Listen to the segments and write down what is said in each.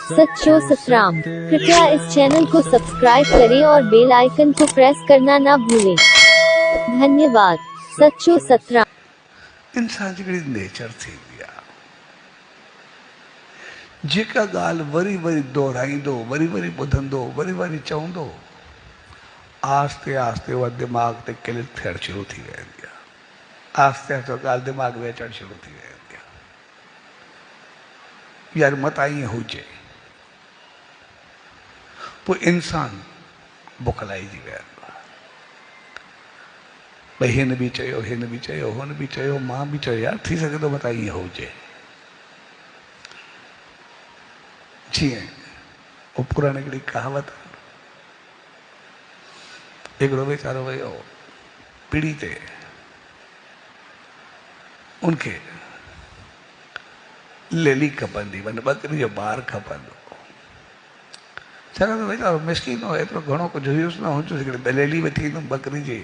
सच्चो सतराम। कृपया इस चैनल को सब्सक्राइब करें और बेल आइकन को प्रेस करना ना भूलें। धन्यवाद। सच्चो सतराम। इंसान जी नेचर थी गया जेका गाल वरी वरी दोहराईंदो वरी वरी ॿुधंदो वरी वरी चवंदो आस्ते आस्ते उहा दिमाग़ ते क्लिक थियणु शुरू थी वेंदी आहे। आस्ते आस्ते ॻाल्हि दिमाग़ में अचणु शुरू थी वेंदी आहे। यार मता ईअं हुजे पोइ इंसान बुखलाइजी वेंदो आहे। भई हिन बि चयो हिन बि चयो हुन बि चयो मां बि चयो यार थी सघे थो मता ईअं हुजे। जीअं वो पुराणी हिकिड़ी कहावत हिकिड़ो वीचारो वियो पीढ़ी ते उनखे लेली खपंदी माना ॿकरी जो ॿार खपंदो। छाकाणि त वीचारो मिसकिन हो एतिरो घणो कुझु हुयुसि न हुयुसि हिकिड़ी लेली वठी ईंदुमि ॿकरी जी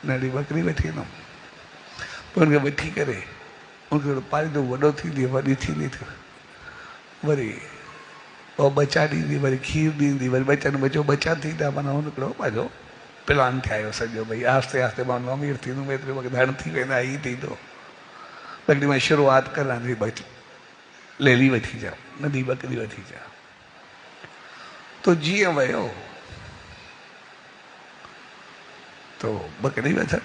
नंढी ॿकरी वठी ईंदुमि पोइ हुनखे वठी करे उनखे पालींदो वॾो थींदी वॾी थींदी वरी पोइ बचा ॾींदी वरी खीर ॾींदी वरी बचनि बचो बचा थींदा माना हुन हिकिड़ो पंहिंजो प्लान ठाहियो सॼो भई आस्ते आस्ते मां अमीर थींदुमि एतिरो मूंखे धन थी वेंदा हीअ थींदो तॾहिं मां शुरूआति करां थी भई लेली वठी जा नंढी ॿकरी वठी जा। तो जीअं वियो तो ॿकरी वठण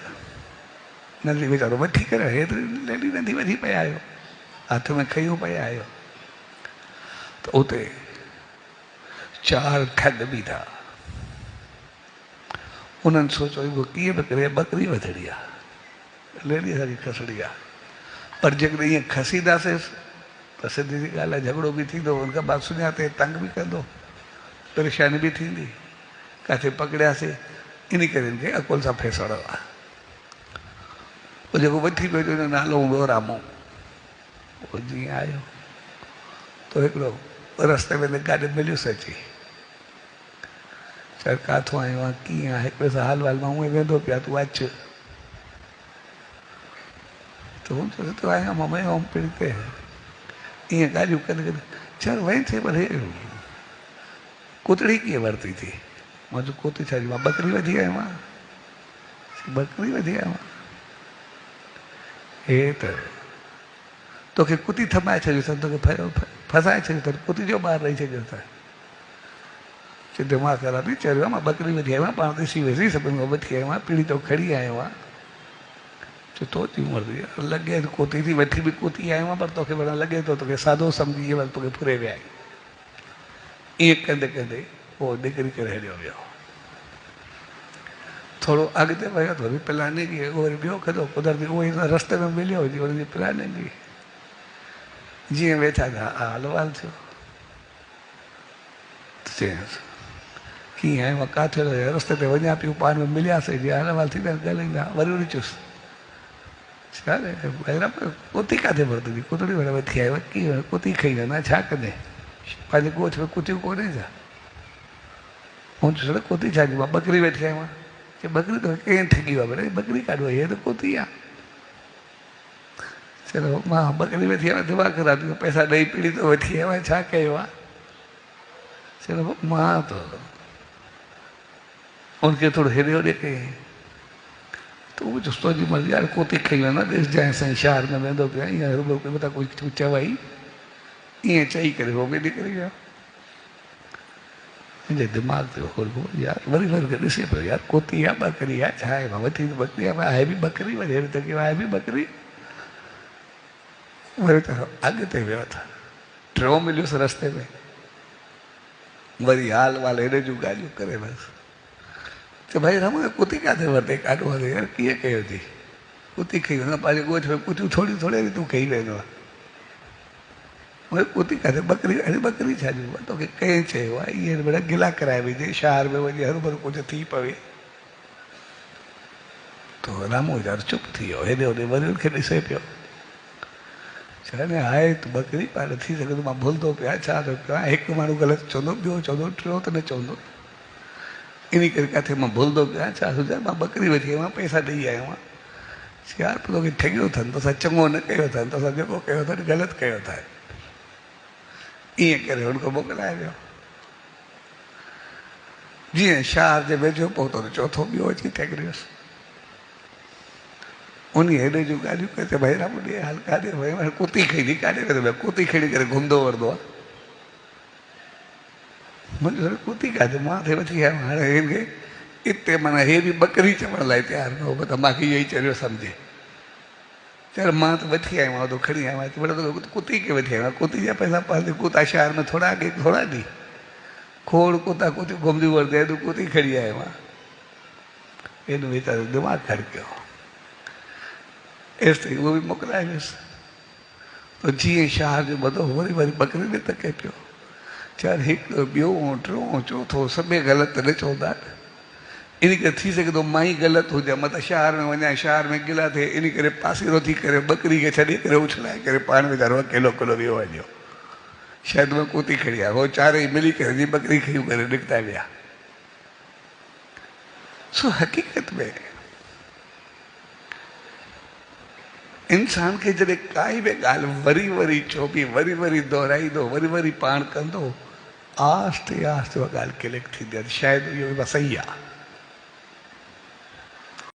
नंढी वीचारो वठी करे हेतिरी लेली नंढी वठी पिया आहियो हथ में खयूं पिया आहियो तो उते चार ठग बीठा उन्हनि सोचो वो कीअं बि करे ॿकरी वठणी आहे लेली असांखे खसणी आहे पर जेकॾहिं ईअं खसींदासीं त सिधी सी ॻाल्हि आहे झगड़ो बि थींदो उनखां बाद सुञाते तंग बि कंदो परेशानी बि थींदी किथे पकड़ियासीं इन करे हिनखे अकुल सां फैसड़ो आहे। पोइ जेको वठी पियो हुनजो नालो हूंदो रामो। उहो जीअं आयो तो हिकिड़ो रस्ते में गाॾी मिलियुसि अची चल काथो आयो आहे कीअं आहे हिकिड़े सां हाल वाल मां उहे वेंदो पिया तूं अचु त हुन चयो तूं आहियां मां वियो हुअमि पिण ते ईअं ॻाल्हियूं करे करे चल वई थिए पर हे कुतड़ी कीअं वरिती थी मां चयो कुतरी छा मां ॿकरी वठी आयो आहियां ॿकरी वठी आयो आहियां हे त तोखे कुती थमाए छॾियो अथनि तोखे फसाए छॾियो अथनि कुती जो ॿार रही छॾियो अथनि चयो दिमाग़ ख़राब थी चयो मां ॿकरी वठी आयो आहियां पाण ॾिसी वेसी सभिनि खां वठी आयो आहियां पीढ़ी तो खणी आयो आहियां चयो तो थी मर्ज़ी लॻे कुती थी वठी बि कुती आयो आहियां पर तोखे वण लॻे थो तोखे सादो सम्झी वरी तोखे फुरे विया ईअं कंदे कंदे पोइ निकिरी करे हलियो वियो। थोरो अॻिते वियो त वरी प्लानिंग वरी ॿियो कंदो कुदरती उहो ई रस्ते में मिलियो हुजे हुनजी प्लानिंग जीअं वेठा था हाल वाल थियो चयसि कीअं आहे मां किथे रस्ते ते वञा पियो पाण में मिलियासीं जीअं हाल वाल थींदा ॻाल्हाईंदा वरी वरी चुसि छा कुती किथे वरिती कुतड़ी वरी वठी आयो कीअं कुती खई वेंदा छा कंदे पंहिंजे गोठ में कुतियूं कोन्हे छा हुन चयो कुती छा मां ॿकरी वेठी आहियां की ॿकरी त कंहिं ठगी आहे भले ॿकरी काॾो आहे त कुती आहे चलो मां ॿकरी वेठी आहियां दिमाग़ ख़राब थी पैसा ॾेई पीड़ी तो वठी आयो आहियां छा कयो आहे चलो मां त उनखे थोरो हेॾे होॾे कयईं त उहो चुस्तो जी मर्ज़ी यार कुती खई वेंदा ॾिस जांइ साईं शहर में वेंदो पिया ईअं मथां कोई चवई ईअं चई करे उहो बि निकिरी वियो मुंहिंजे दिमाग़ ते यार वरी वरी ॾिसे पियो यार कुती आहे ॿकरी आहे छा आहे मां वठी ॿकरी आहे बि ॿकरी वरी अहिड़ी त आहे बि ॿकरी वरी त अॻिते वियो त टियों मिलियुसि रस्ते में वरी हाल वाल हेॾे जूं ॻाल्हियूं करे बसि त भाई रम कुती किथे वरिते काॾो हले यार कीअं कयो थी कुती खई वेंदो पंहिंजे ॻोठ में कुतियूं थोरियूं थोरी तूं खई वेंदो आहे उहे कुती किथे ॿकरी अरे ॿकरी छा ॾिबो आहे तोखे कंहिं चयो आहे ईअं बेटा गिला कराए विझे शहर में वञी हरू भरू कुझु थी पवे त रामो वीचारो चुप थी वियो हेॾे होॾे वरी हुनखे ॾिसे पियो छा न आहे त ॿकरी पर थी सघे थो मां भुलंदो पिया छा थो पियो हिकु माण्हू ग़लति चवंदो ॿियो चवंदो टियों त न चवंदो इन करे किथे मां भुलंदो पिया छा सोचियां मां ॿकरी वठी आयो आहियां पैसा ॾेई आयो आहियां यार पोइ तोखे ठगियो अथनि तोसां चङो न कयो अथनि तोसां जेको कयो अथनि ग़लति कयो अथनि ईअं करे हुनखे मोकिलाए वियो। जीअं शहर जे वेझो पहुतो त चौथो ॿियो अची टेकरियुसि। उन हेॾे जूं ॻाल्हियूं कई भाई राम ॾे हाल काॾे भई हाणे कुती खणी काॾे करे भई कुती खणी करे घुमंदो वरंदो आहे। मुंहिंजो कुती काॾे मां ते वठी आयो हाणे हिनखे हिते माना हे बि ॿकरी चवण लाइ तयारु न हो त मूंखे इहो ई चरियो सम्झे। चल मां त वठी आयो आहियां तो खणी आयो आहियां कुती खे वठी आयो आहियां। कुती जा पैसा पंहिंजे कुता शहर में थोरा अॻे थोरा ॾी खोड़ कुता कुतियूं घुमंदियूं वरंदियूं हेॾो कुती खणी आयो आहियां। हेॾो वीचारो दिमाग़ु ख़र्च कयो। एसि ताईं उहो बि मोकिलाए वियुसि। त जीअं शहर जो ॿधो वरी वरी ॿकरी ॾे तके पियो। चल हिकु ॿियो टियों चौथो सभई ग़लति न चवंदा। इन करे थी सघे थो मां ई ग़लति हुजां, मां त शहर में वञा शहर में गिला थिए, इन करे पासीरो थी करे ॿकरी खे छॾे करे उछलाए करे पाण वीचारो अकेलो अकेलो वियो वञो। शायदि मां कुती खणी आया हो चारई मिली करे जी ॿकरी खयूं करे निकिता विया। सो हक़ीक़त में इंसान खे जॾहिं काई बि ॻाल्हि वरी वरी चइबी वरी वरी दोहराईंदो वरी वरी पाण कंदो आस्ते आस्ते उहा ॻाल्हि क्लिक थींदी आहे। शायदि इहो बि सही आहे।